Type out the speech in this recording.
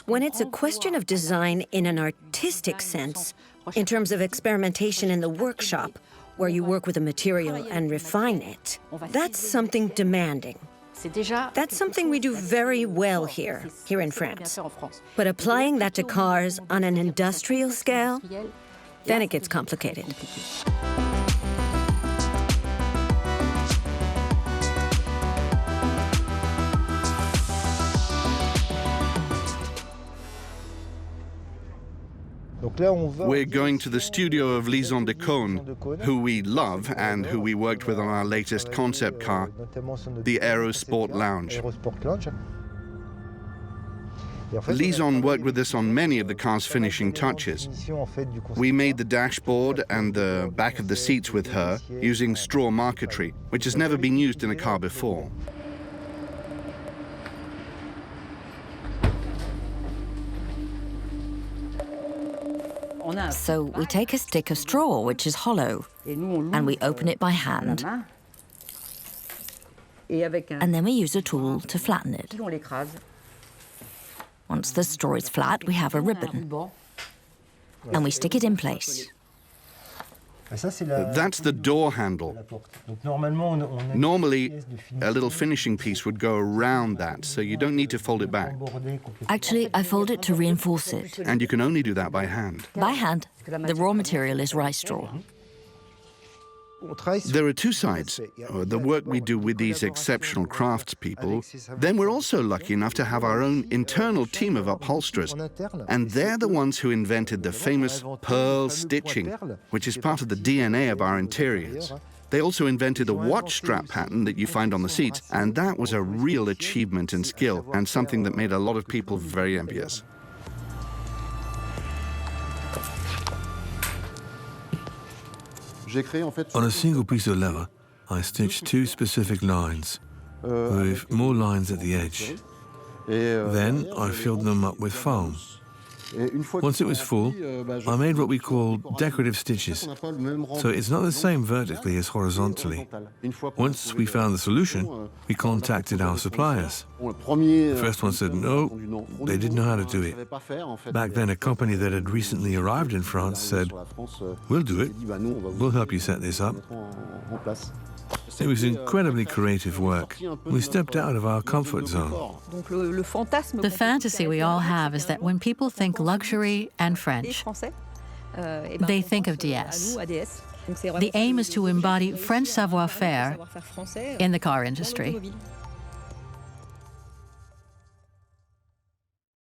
When it's a question of design in an artistic sense, in terms of experimentation in the workshop, where you work with a material and refine it, that's something demanding. That's something we do very well here in France. But applying that to cars on an industrial scale, then it gets complicated. We're going to the studio of Lisan de Cône, who we love and who we worked with on our latest concept car, the Aerosport Lounge. Lisan worked with us on many of the car's finishing touches. We made the dashboard and the back of the seats with her using straw marquetry, which has never been used in a car before. So we take a stick of straw, which is hollow, and we open it by hand. And then we use a tool to flatten it. Once the straw is flat, we have a ribbon, and we stick it in place. That's the door handle. Normally, a little finishing piece would go around that, so you don't need to fold it back. Actually, I fold it to reinforce it. And you can only do that by hand. By hand. The raw material is rice straw. There are two sides. The work we do with these exceptional craftspeople. Then we're also lucky enough to have our own internal team of upholsterers. And they're the ones who invented the famous pearl stitching, which is part of the DNA of our interiors. They also invented the watch strap pattern that you find on the seats, and that was a real achievement and skill, and something that made a lot of people very envious. On a single piece of leather, I stitched two specific lines, with more lines at the edge. Then I filled them up with foam. Once it was full, I made what we call decorative stitches, so it's not the same vertically as horizontally. Once we found the solution, we contacted our suppliers. The first one said no, they didn't know how to do it. Back then, a company that had recently arrived in France said, "We'll do it, we'll help you set this up." It was incredibly creative work. We stepped out of our comfort zone. The fantasy we all have is that when people think luxury and French, they think of DS. The aim is to embody French savoir-faire in the car industry.